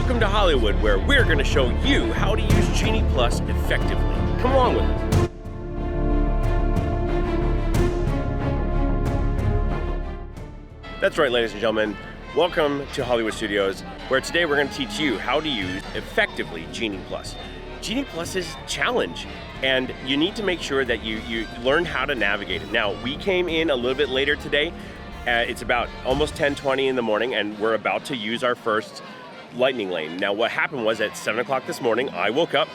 Welcome to Hollywood, where we're going to show you how to use Genie Plus effectively. Come along with us. That's right, ladies and gentlemen. Welcome to Hollywood Studios, where today we're going to teach you how to use effectively Genie Plus. Genie Plus is a challenge, and you need to make sure that you learn how to navigate it. Now, we came in a little bit later today. It's about almost 10:20 in the morning, and we're about to use our first lightning lane. Now, what happened was at 7 o'clock this morning, I woke up.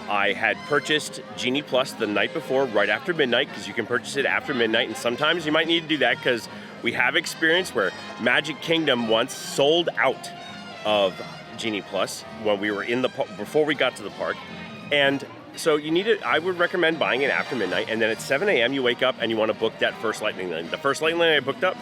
I had purchased Genie Plus the night before, right after midnight, because you can purchase it after midnight, and sometimes you might need to do that because we have experience where Magic Kingdom once sold out of Genie Plus when we were in the before we got to the park. And so you need it. I would recommend buying it after midnight, and then at 7 a.m. you wake up and you want to book that first lightning lane. The first lightning lane I booked up,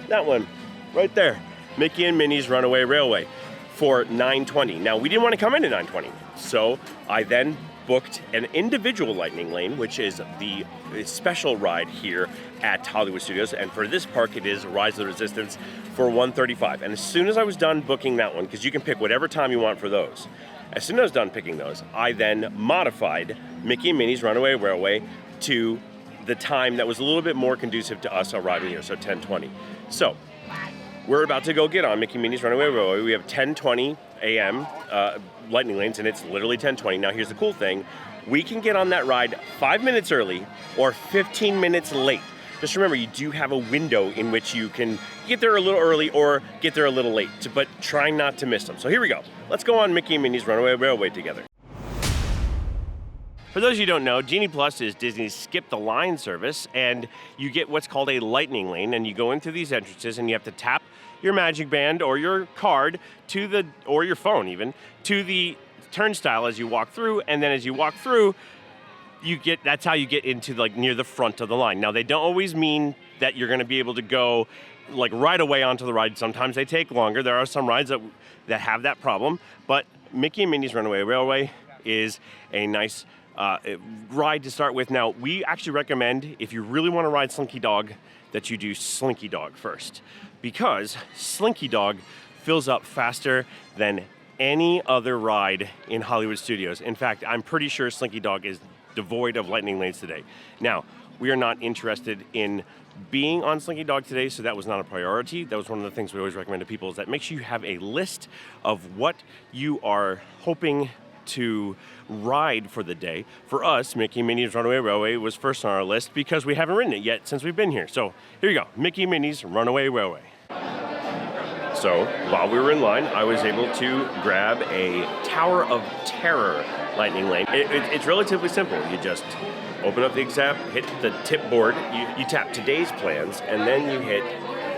that one, right there, Mickey and Minnie's Runaway Railway for 9:20. Now, we didn't want to come in at 9:20, so I then booked an individual lightning lane, which is the special ride here at Hollywood Studios, and for this park it is Rise of the Resistance for 1:35. And as soon as I was done booking that one, because you can pick whatever time you want for those, as soon as I was done picking those, I then modified Mickey and Minnie's Runaway Railway to the time that was a little bit more conducive to us arriving here, so 10:20. So, we're about to go get on Mickey and Minnie's Runaway Railway. We have 10:20 a.m. Lightning lanes, and it's literally 10:20. Now, here's the cool thing. We can get on that ride 5 minutes early or 15 minutes late. Just remember, you do have a window in which you can get there a little early or get there a little late, but try not to miss them. So here we go. Let's go on Mickey and Minnie's Runaway Railway together. For those of you who don't know, Genie Plus is Disney's Skip the Line service, and you get what's called a lightning lane, and you go into these entrances and you have to tap your magic band or your card or your phone even, to the turnstile as you walk through, and then as you walk through, that's how you get into like near the front of the line. Now, they don't always mean that you're gonna be able to go like right away onto the ride. Sometimes they take longer. There are some rides that have that problem, but Mickey and Minnie's Runaway Railway is a nice ride to start with. Now, we actually recommend, if you really want to ride Slinky Dog, that you do Slinky Dog first, because Slinky Dog fills up faster than any other ride in Hollywood Studios. In fact, I'm pretty sure Slinky Dog is devoid of lightning lanes today. Now, we are not interested in being on Slinky Dog today, so that was not a priority. That was one of the things we always recommend to people, is that make sure you have a list of what you are hoping to ride for the day. For us, Mickey and Minnie's Runaway Railway was first on our list because we haven't ridden it yet since we've been here. So here you go, Mickey and Minnie's Runaway Railway. So while we were in line, I was able to grab a Tower of Terror lightning lane. It's relatively simple. You just open up the exam, hit the tip board, you tap today's plans, and then you hit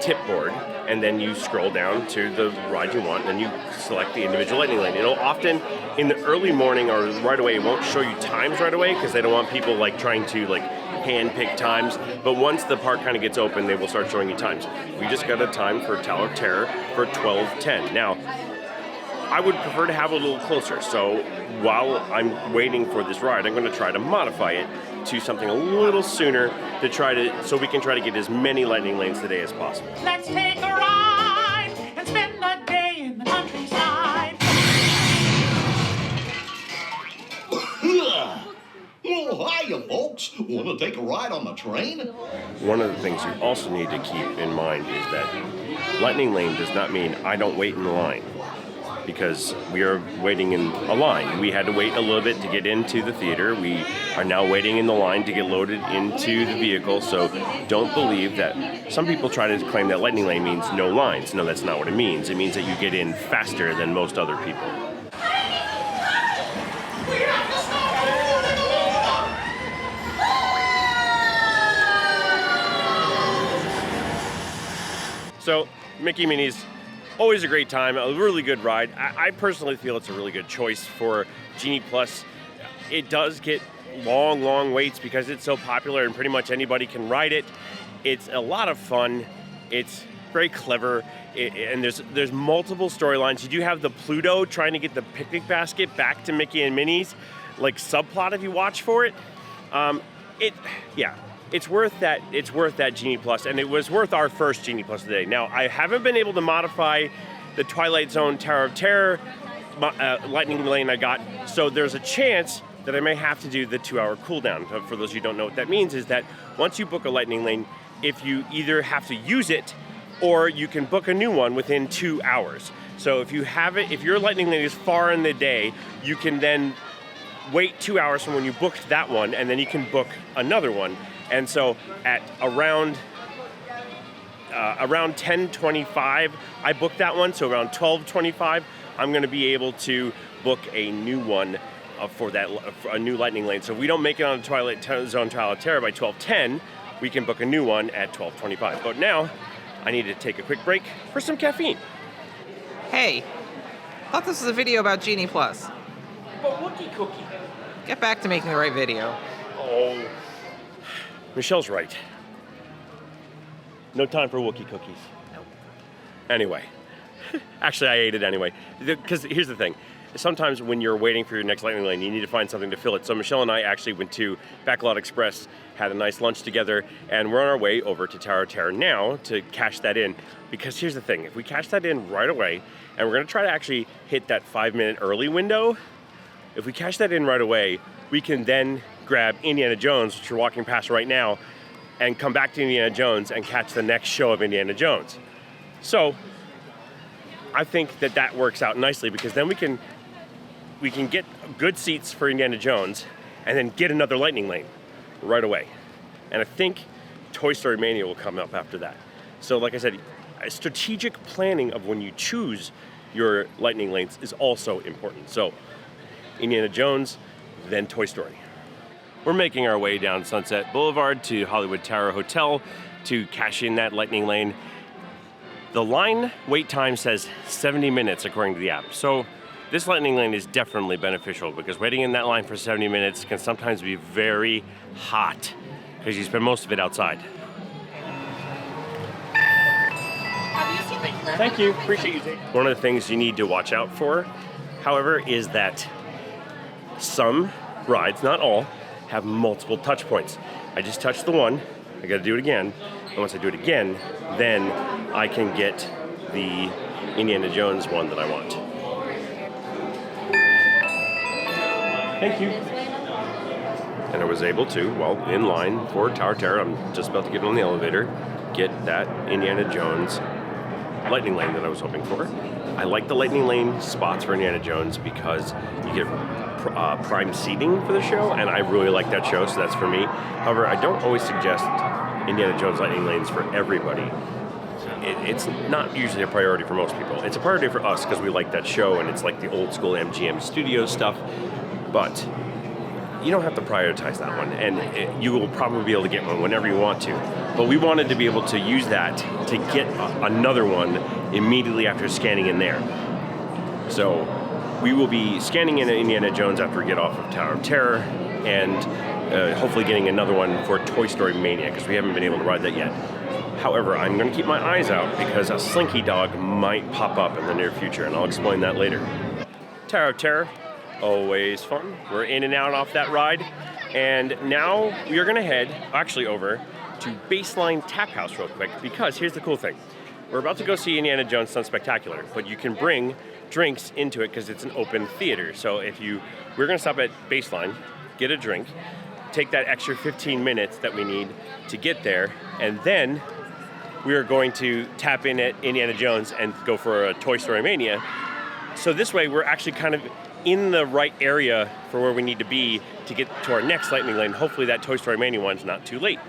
tip board, and then you scroll down to the ride you want, and you select the individual lightning lane. It'll often, in the early morning or right away, it won't show you times right away because they don't want people like trying to like hand pick times. But once the park kind of gets open, they will start showing you times. We just got a time for Tower of Terror for 12:10. Now, I would prefer to have it a little closer. So while I'm waiting for this ride, I'm going to try to modify it to something a little sooner so we can try to get as many lightning lanes today as possible. Let's take a ride and spend the day in the countryside. Well, hiya, folks. Want to take a ride on the train? One of the things you also need to keep in mind is that lightning lane does not mean I don't wait in the line, because we are waiting in a line. We had to wait a little bit to get into the theater. We are now waiting in the line to get loaded into the vehicle, so don't believe that. Some people try to claim that lightning lane means no lines. No, that's not what it means. It means that you get in faster than most other people. So, Mickey and Minnie's, always a great time, a really good ride. I personally feel it's a really good choice for Genie Plus. It does get long waits because it's so popular and pretty much anybody can ride it. It's a lot of fun. It's very clever, and there's multiple storylines. You do have the Pluto trying to get the picnic basket back to Mickey and Minnie's, like subplot if you watch for it. It's worth that. It's worth that Genie Plus, and it was worth our first Genie Plus today. Now, I haven't been able to modify the Twilight Zone Tower of Terror lightning lane I got. So there's a chance that I may have to do the 2-hour cooldown. For those who don't know what that means, is that once you book a lightning lane, if you either have to use it or you can book a new one within 2 hours. So if you have it, if your lightning lane is far in the day, you can then wait 2 hours from when you booked that one, and then you can book another one. And so at around 10:25, I booked that one. So around 12:25, I'm going to be able to book a new one for a new lightning lane. So if we don't make it on Twilight Zone Tower of Terror by 12:10, we can book a new one at 12:25. But now, I need to take a quick break for some caffeine. Hey, thought this was a video about Genie Plus. But WookieCookie. Get back to making the right video. Oh, Michelle's right. No time for WookieCookies. Nope. Anyway, actually I ate it anyway. Because here's the thing. Sometimes when you're waiting for your next lightning lane, you need to find something to fill it. So Michelle and I actually went to Backlot Express, had a nice lunch together, and we're on our way over to Tower of Terror now to cash that in. Because here's the thing, if we cash that in right away, and we're gonna try to actually hit that 5-minute early window, if we cash that in right away, we can then grab IndianaJones, which you're walking past right now, and come back to IndianaJones and catch the next show of IndianaJones. So I think that works out nicely, because then we can get good seats for IndianaJones and then get another lightning lane right away. And I think ToyStoryMania will come up after that. So like I said, strategic planning of when you choose your lightning lanes is also important. So IndianaJones, then Toy Story. We're making our way down Sunset Boulevard to Hollywood Tower Hotel to cash in that lightning lane. The line wait time says 70 minutes according to the app. So this lightning lane is definitely beneficial, because waiting in that line for 70 minutes can sometimes be very hot because you spend most of it outside. Thank you, appreciate you taking. One of the things you need to watch out for, however, is that some rides, not all, have multiple touch points. I just touched the one, I gotta do it again, and once I do it again, then I can get the IndianaJones one that I want. Thank you. And I was able to, while in line for Tower of Terror, I'm just about to get on the elevator, get that IndianaJones lightning lane that I was hoping for. I like the lightning lane spots for IndianaJones because you get prime seating for the show, and I really like that show, so that's for me. However, I don't always suggest IndianaJones lightning lanes for everybody. It's not usually a priority for most people. It's a priority for us because we like that show, and it's like the old school MGM Studios stuff, but you don't have to prioritize that one, and you will probably be able to get one whenever you want to. But we wanted to be able to use that to get another one immediately after scanning in there. So we will be scanning in IndianaJones after we get off of Tower of Terror, and hopefully getting another one for ToyStoryMania, because we haven't been able to ride that yet. However, I'm going to keep my eyes out because a Slinky Dog might pop up in the near future, and I'll explain that later. Tower of Terror, always fun. We're in and out off that ride, and now we are going to head actually over to Baseline Taphouse real quick, because here's the cool thing. We're about to go see IndianaJones Stunt Spectacular, but you can bring drinks into it because it's an open theater. So we're going to stop at Baseline, get a drink, take that extra 15 minutes that we need to get there, and then we are going to tap in at IndianaJones and go for a ToyStoryMania. So this way we're actually kind of in the right area for where we need to be to get to our next lightning lane. Hopefully that ToyStoryMania one's not too late.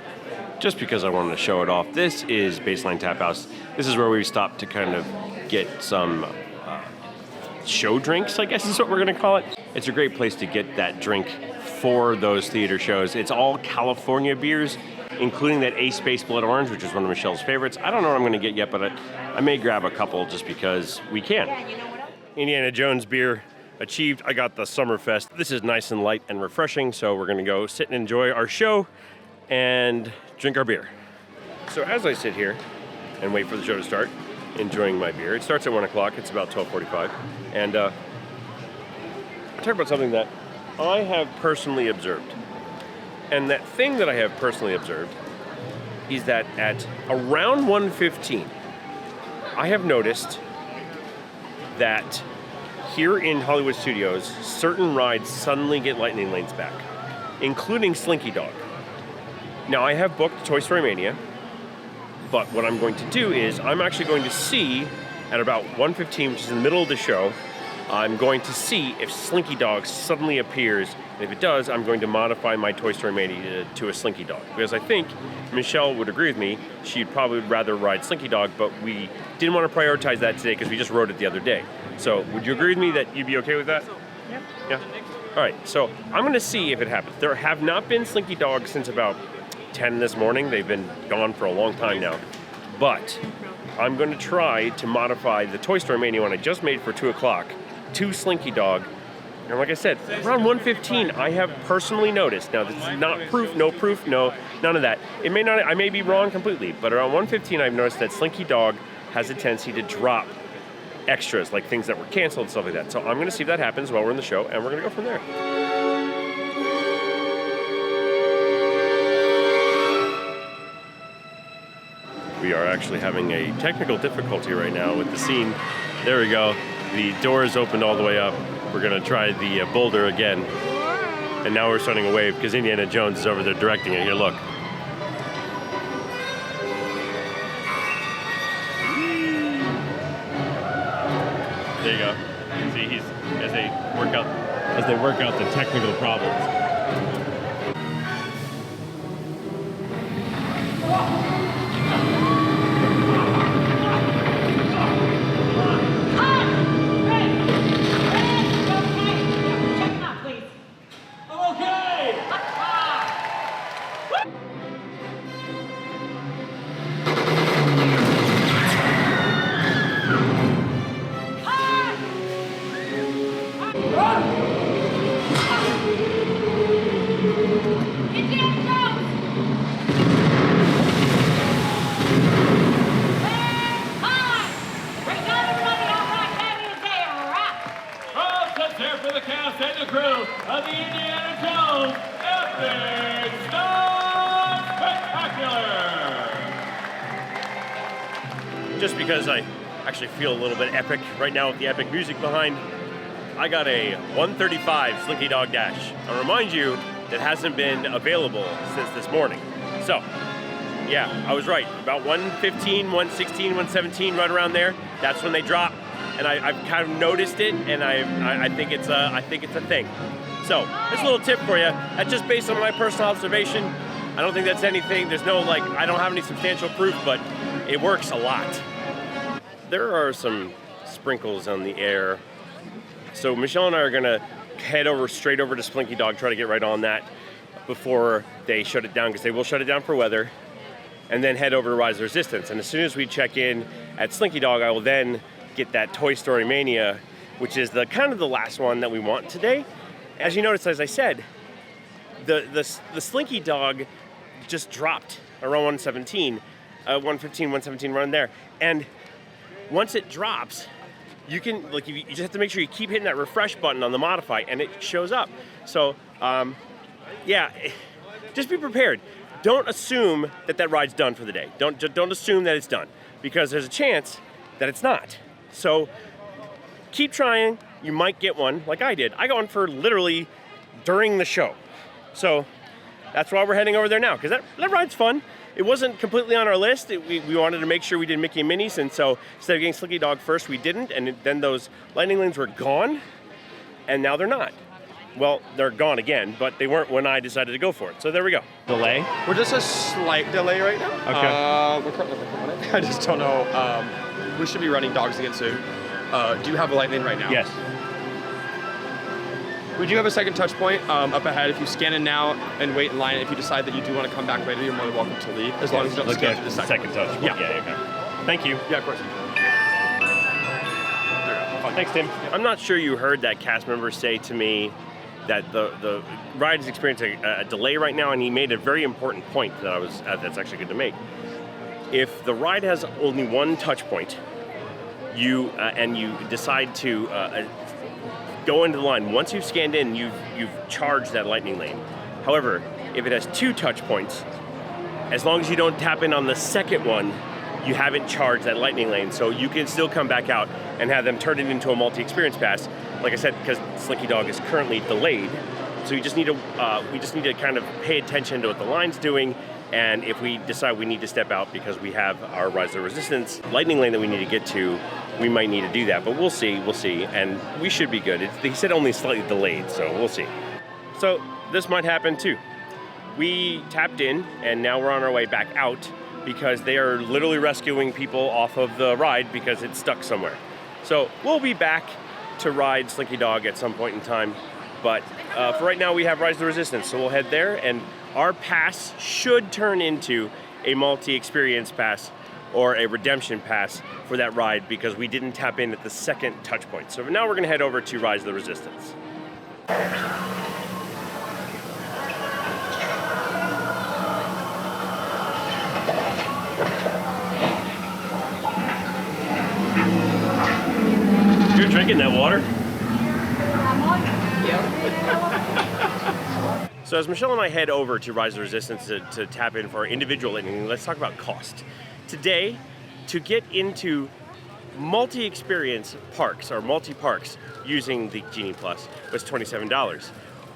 Just because I wanted to show it off, this is Baseline Taphouse. This is where we stopped to kind of get some show drinks, I guess is what we're gonna call it. It's a great place to get that drink for those theater shows. It's all California beers, including that Ace Space Blood Orange, which is one of Michelle's favorites. I don't know what I'm gonna get yet, but I may grab a couple just because we can. IndianaJones beer achieved. I got the Summerfest. This is nice and light and refreshing, so we're gonna go sit and enjoy our show and drink our beer. So as I sit here and wait for the show to start, enjoying my beer, it starts at 1 o'clock, it's about 12:45, and I'll talk about something that I have personally observed. And that thing that I have personally observed is that at around 1:15, I have noticed that here in Hollywood Studios, certain rides suddenly get lightning lanes back, including Slinky Dog. Now, I have booked ToyStoryMania, but what I'm going to do is I'm actually going to see at about 1:15, which is in the middle of the show, I'm going to see if Slinky Dog suddenly appears, and if it does, I'm going to modify my ToyStoryMania to a Slinky Dog. Because I think Michelle would agree with me, she'd probably rather ride Slinky Dog, but we didn't want to prioritize that today because we just rode it the other day. So, would you agree with me that you'd be okay with that? Yeah. Yeah? All right, so I'm going to see if it happens. There have not been Slinky Dogs since about 10 this morning. They've been gone for a long time now. But I'm going to try to modify the ToyStoryMania one I just made for 2 o'clock to Slinky Dog. And like I said, around 1:15, I have personally noticed, now this is not proof, no, none of that. It may not, I may be wrong completely, but around 1:15, I've noticed that Slinky Dog has a tendency to drop extras, like things that were canceled and stuff like that. So I'm going to see if that happens while we're in the show, and we're going to go from there. We are actually having a technical difficulty right now with the scene. There we go. The door is opened all the way up. We're going to try the boulder again. And now we're starting a wave because IndianaJones is over there directing it. Here, look. There you go. See, he's as they work out the technical problems. There for the cast and the crew of the IndianaJones Epic Stunt Spectacular! Just because I actually feel a little bit epic right now with the epic music behind, I got a 135 Slinky Dog Dash. I'll remind you, that hasn't been available since this morning. So, yeah, I was right. About 115, 116, 117, right around there. That's when they drop. And I've kind of noticed it, and I think it's a thing. So that's a little tip for you. That's just based on my personal observation. I don't think that's anything. There's no I don't have any substantial proof, but it works a lot. There are some sprinkles on the air. So Michelle and I are gonna head straight over to Slinky Dog, try to get right on that before they shut it down, because they will shut it down for weather, and then head over to Rise of the Resistance. And as soon as we check in at Slinky Dog, I will then get that ToyStoryMania, which is the kind of the last one that we want today. As you notice, as I said, the Slinky Dog just dropped around 117, 115, 117, around there. And once it drops, you can you just have to make sure you keep hitting that refresh button on the modify, and it shows up. So yeah, just be prepared. Don't assume that ride's done for the day. Don't assume that it's done, because there's a chance that it's not. So keep trying. You might get one like I did. I got one for literally during the show. So that's why we're heading over there now, because that ride's fun. It wasn't completely on our list. We wanted to make sure we did Mickey and Minnie's, and so instead of getting Slinky Dog first, we didn't, and then those lightning lanes were gone, and now they're not. Well, they're gone again, but they weren't when I decided to go for it. So there we go. Delay? We're just a slight delay right now. Okay. We're currently on it. I just don't know. We should be running dogs again soon. Do you have a light lane right now? Yes. We do have a second touch point up ahead. If you scan in now and wait in line, if you decide that you do want to come back later, you're more than welcome to leave, as long as you don't scan through the second touch point. Yeah, okay. Thank you. Yeah, of course. Thanks, Tim. I'm not sure you heard that cast member say to me that the ride is experiencing a delay right now, and he made a very important point that that's actually good to make. If the ride has only one touch point, and you decide to go into the line, once you've scanned in, you've charged that lightning lane. However, if it has two touch points, as long as you don't tap in on the second one, you haven't charged that lightning lane, so you can still come back out and have them turn it into a multi-experience pass. like I said, because Slinky Dog is currently delayed, so we just need to kind of pay attention to what the line's doing, and if we decide we need to step out because we have our Rise of the Resistance lightning lane that we need to get to, we might need to do that, but we'll see, and we should be good. They said only slightly delayed, so we'll see. So this might happen too. We tapped in, and now we're on our way back out because they are literally rescuing people off of the ride because it's stuck somewhere. So we'll be back to ride Slinky Dog at some point in time, but for right now we have Rise of the Resistance, so we'll head there, and our pass should turn into a multi-experience pass or a redemption pass for that ride because we didn't tap in at the second touch point. So now we're gonna head over to Rise of the Resistance. You're drinking that water? So as Michelle and I head over to Rise of the Resistance to tap in for our individual lightning, let's talk about cost. Today, to get into multi-experience parks or multi-parks using the Genie Plus was $27,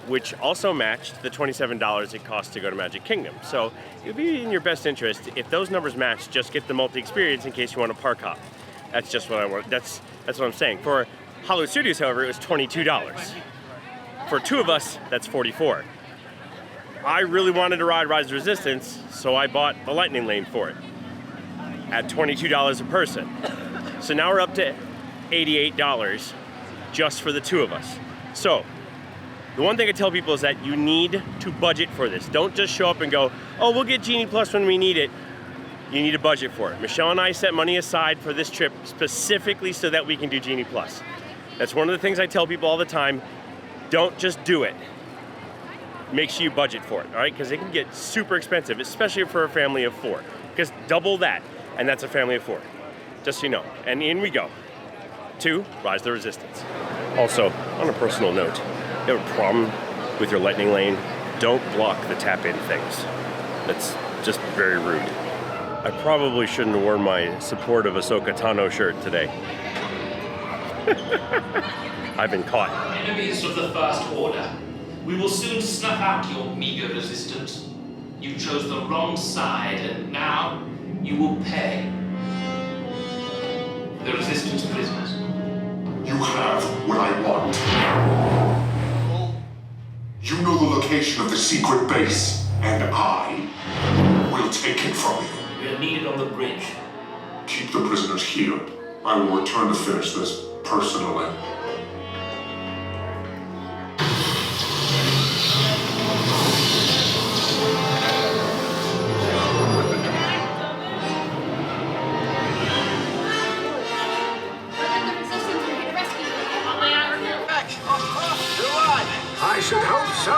which also matched the $27 it costs to go to Magic Kingdom. So it would be in your best interest, if those numbers match, just get the multi-experience in case you want a park hop. That's just what I want. That's what I'm saying. For Hollywood Studios, however, it was $22. For two of us, that's $44. I really wanted to ride Rise of Resistance, so I bought a lightning lane for it at $22 a person. So now we're up to $88 just for the two of us. So the one thing I tell people is that you need to budget for this. Don't just show up and go, oh, we'll get Genie Plus when we need it. You need a budget for it. Michelle and I set money aside for this trip specifically so that we can do Genie Plus. That's one of the things I tell people all the time. Don't just do it. Make sure you budget for it, all right? Because it can get super expensive, especially for a family of 4. Because double that, and that's a family of 4. Just so you know. And in we go to Rise of the Resistance. Also, on a personal note, if you have a problem with your lightning lane, don't block the tap-in things. That's just very rude. I probably shouldn't have worn my support of Ahsoka Tano shirt today. I've been caught. Enemies of the First Order. We will soon snuff out your meager resistance. You chose the wrong side, and now you will pay. The Resistance prisoners. You have what I want. You know the location of the secret base, and I will take it from you. We are needed on the bridge. Keep the prisoners here. I will return to finish this personally. I should hope so.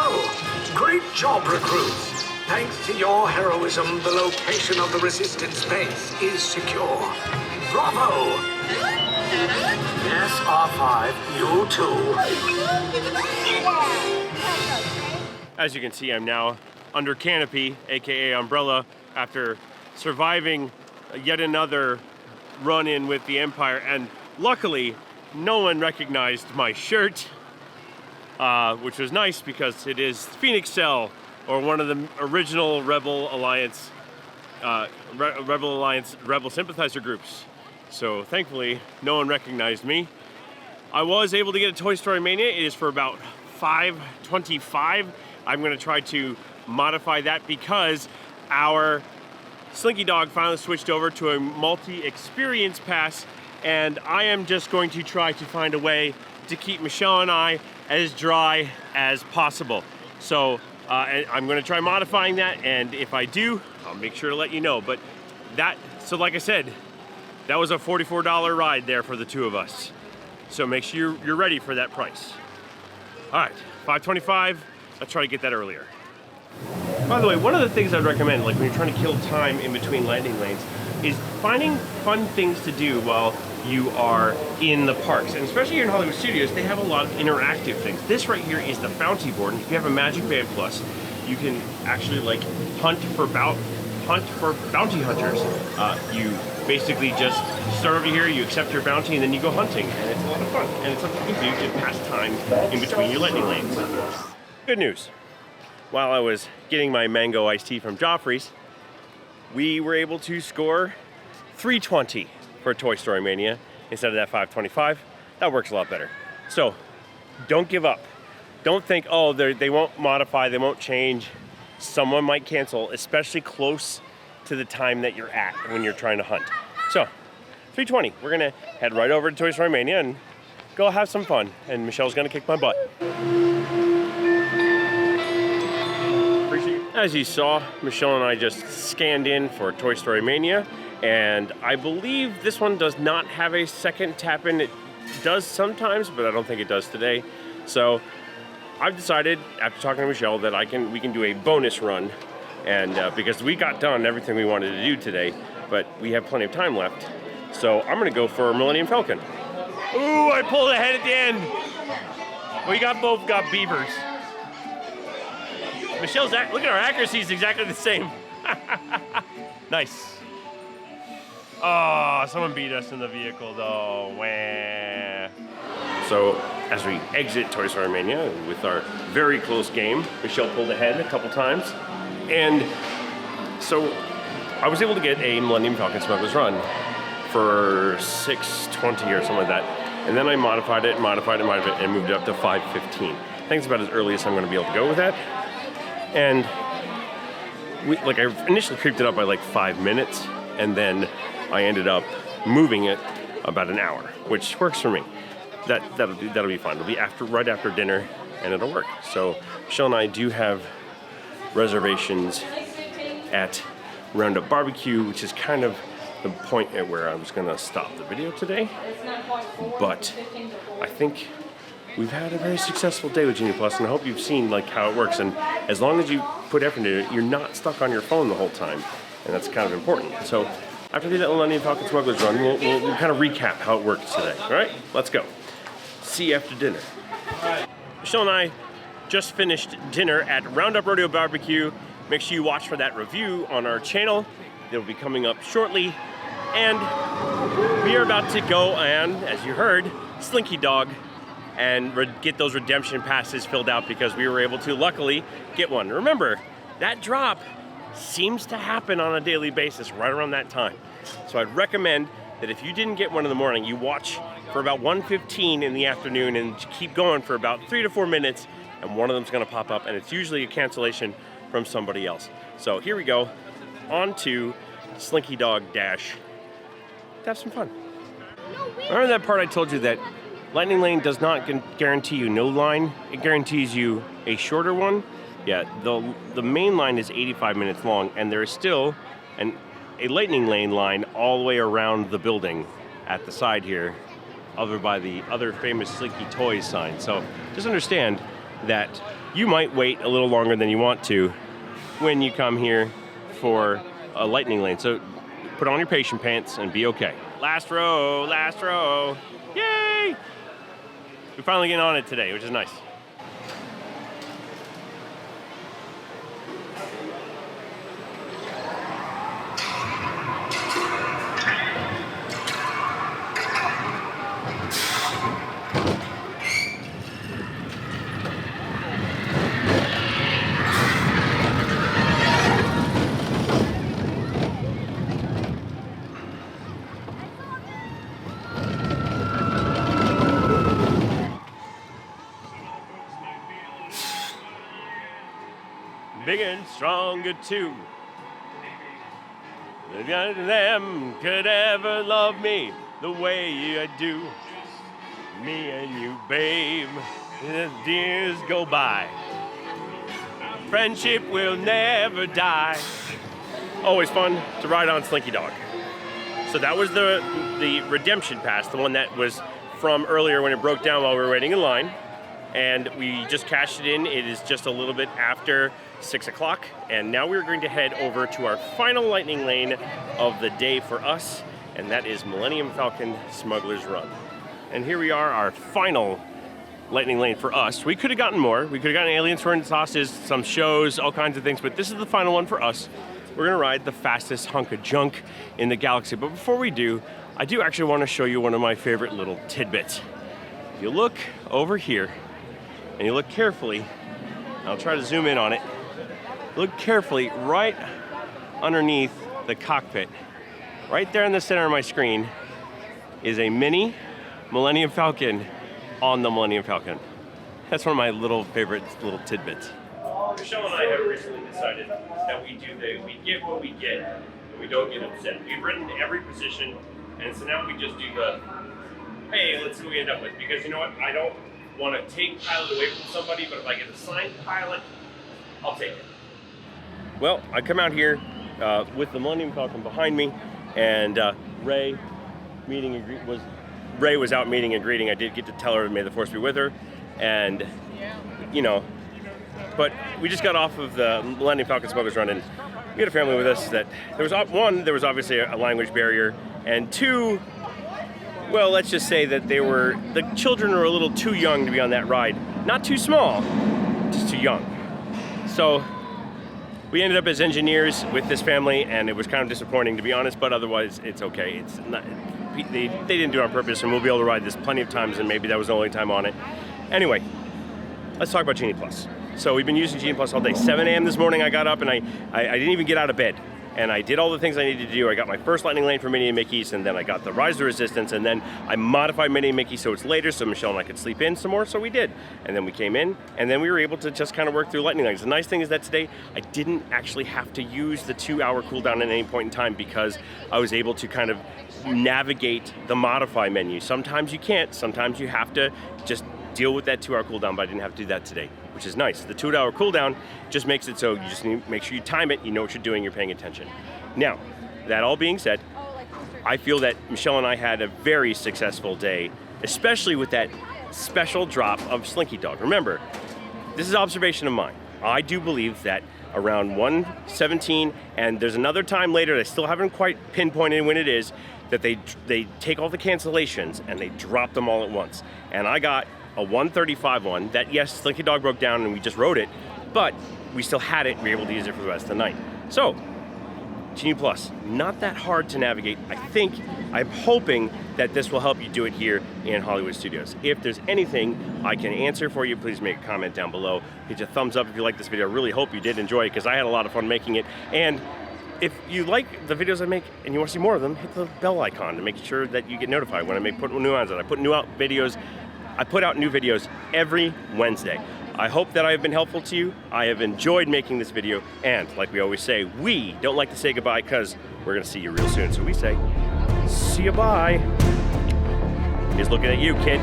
Great job, recruits. Thanks to your heroism, the location of the Resistance base is secure. Bravo! Yes, R5, you too. As you can see, I'm now under canopy, aka umbrella, after surviving yet another run-in with the Empire, and luckily, no one recognized my shirt, which was nice because it is Phoenix Cell, or one of the original Rebel Alliance Rebel sympathizer groups. So thankfully, no one recognized me. I was able to get a ToyStoryMania. It is for about $5.25. I'm gonna try to modify that because our Slinky Dog finally switched over to a multi-experience pass, and I am just going to try to find a way to keep Michelle and I as dry as possible. So I'm gonna try modifying that, and if I do, I'll make sure to let you know. But so like I said, that was a $44 ride there for the two of us. So make sure you're ready for that price. All right, $5.25, let's try to get that earlier. By the way, one of the things I'd recommend, like when you're trying to kill time in between lightning lanes, is finding fun things to do while you are in the parks. And especially here in Hollywood Studios, they have a lot of interactive things. This right here is the bounty board, and if you have a Magic Band Plus, you can actually like hunt for bounty hunters. You basically just start over here, you accept your bounty, and then you go hunting. And it's a lot of fun. And it's something you can do to pass time in between your lightning lanes. Good news. While I was getting my mango iced tea from Joffrey's, we were able to score 320 for Toy Story Mania instead of that 525. That works a lot better. So don't give up. Don't think, oh, they won't modify, they won't change. Someone might cancel, especially close to the time that you're at when you're trying to hunt. So 320, we're gonna head right over to Toy Story Mania and go have some fun. And Michelle's gonna kick my butt. As you saw, Michelle and I just scanned in for Toy Story Mania, and I believe this one does not have a second tap in. It does sometimes, but I don't think it does today. So I've decided, after talking to Michelle, that we can do a bonus run, and because we got done everything we wanted to do today, but we have plenty of time left. So I'm gonna go for Millennium Falcon. Ooh, I pulled ahead at the end. We both got beavers. Michelle's, look at our accuracy is exactly the same. Nice. Oh, someone beat us in the vehicle though, wah. So as we exit Toy Story Mania with our very close game, Michelle pulled ahead a couple times. And so I was able to get a Millennium Falcon Smuggler's Run for 620 or something like that. And then I modified it, and moved it up to 515. I think it's about as early as I'm gonna be able to go with that. And I initially creeped it up by like 5 minutes, and then I ended up moving it about an hour, which works for me. That'll be fine. It'll be right after dinner, and it'll work. So Michelle and I do have reservations at Roundup Barbecue, which is kind of the point at where I was gonna stop the video today. But I think we've had a very successful day with Genie Plus, and I hope you've seen how it works. And as long as you put effort into it, you're not stuck on your phone the whole time, and that's kind of important. So after we do that Millennium Falcon Smuggler's Run, we'll kind of recap how it worked today. All right, let's go. See you after dinner. Michelle and I just finished dinner at Roundup Rodeo Barbecue. Make sure you watch for that review on our channel. It'll be coming up shortly. And we are about to go and, as you heard, Slinky Dog and get those redemption passes filled out because we were able to, luckily, get one. Remember, that drop seems to happen on a daily basis right around that time. So I'd recommend that if you didn't get one in the morning, you watch for about 1:15 in the afternoon and keep going for about 3 to 4 minutes, and one of them's gonna pop up, and it's usually a cancellation from somebody else. So here we go, on to Slinky Dog Dash. Have some fun. Remember that part I told you that Lightning Lane does not guarantee you no line, it guarantees you a shorter one? Yeah, the main line is 85 minutes long, and there is still a Lightning Lane line all the way around the building at the side here, over by the other famous Slinky Toys sign. So just understand that you might wait a little longer than you want to when you come here for a Lightning Lane. So put on your patient pants and be okay. Last row, yay! We're finally getting on it today, which is nice. Bigger and stronger too. None of them could ever love me the way I do. Me and you, babe, as years go by. Friendship will never die. Always fun to ride on Slinky Dog. So that was the redemption pass, the one that was from earlier when it broke down while we were waiting in line. And we just cashed it in. It is just a little bit after 6 o'clock. And now we're going to head over to our final Lightning Lane of the day for us. And that is Millennium Falcon Smuggler's Run. And here we are, our final Lightning Lane for us. We could have gotten more. We could have gotten Alien Sword and Sauces, some shows, all kinds of things. But this is the final one for us. we're gonna ride the fastest hunk of junk in the galaxy. But before we do, I do actually want to show you one of my favorite little tidbits. If you look over here, and you look carefully, I'll try to zoom in on it. Look carefully right underneath the cockpit. Right there in the center of my screen is a mini Millennium Falcon on the Millennium Falcon. That's one of my little favorite little tidbits. Michelle and I have recently decided that we get what we get, and we don't get upset. We've written every position, and so now we just do the, hey, let's see what we end up with. Because you know what, I don't want to take pilot away from somebody, but if I get assigned pilot, I'll take it. Well, I come out here with the Millennium Falcon behind me, and Ray was out meeting and greeting. I did get to tell her, may the force be with her, and you know, but we just got off of the Millennium Falcon Smugglers run, and we had a family with us that there was obviously a language barrier, and two, well, let's just say that the children were a little too young to be on that ride. Not too small, just too young. So we ended up as engineers with this family, and it was kind of disappointing, to be honest, but otherwise it's okay. It's not, they didn't do it on purpose, and we'll be able to ride this plenty of times, and maybe that was the only time on it. Anyway, let's talk about Genie Plus. So we've been using Genie Plus all day. 7 a.m. this morning I got up, and I didn't even get out of bed. And I did all the things I needed to do. I got my first lightning lane for Minnie and Mickey's, and then I got the Rise of the Resistance, and then I modified Minnie and Mickey so it's later, so Michelle and I could sleep in some more, so we did. And then we came in, and then we were able to just kind of work through lightning lanes. The nice thing is that today, I didn't actually have to use the 2-hour cooldown at any point in time because I was able to kind of navigate the modify menu. Sometimes you can't, sometimes you have to just deal with that 2-hour cooldown, but I didn't have to do that today, which is nice. The 2-hour cooldown just makes it so you just need to make sure you time it, you know what you're doing, you're paying attention. Now, that all being said, I feel that Michelle and I had a very successful day, especially with that special drop of Slinky Dog. Remember, this is observation of mine. I do believe that around 1:17, and there's another time later that I still haven't quite pinpointed when it is, that they take all the cancellations and they drop them all at once. And I got a 1:35 one that, yes, Slinky Dog broke down and we just wrote it, but we still had it and we were able to use it for the rest of the night. So, Genie Plus, not that hard to navigate. I'm hoping that this will help you do it here in Hollywood Studios. If there's anything I can answer for you, please make a comment down below. Hit a thumbs up if you like this video. I really hope you did enjoy it because I had a lot of fun making it. And if you like the videos I make and you want to see more of them, hit the bell icon to make sure that you get notified when I put new ones out. I put out new videos every Wednesday. I hope that I have been helpful to you. I have enjoyed making this video, and like we always say, we don't like to say goodbye because we're gonna see you real soon. So we say, see you bye. He's looking at you, kid.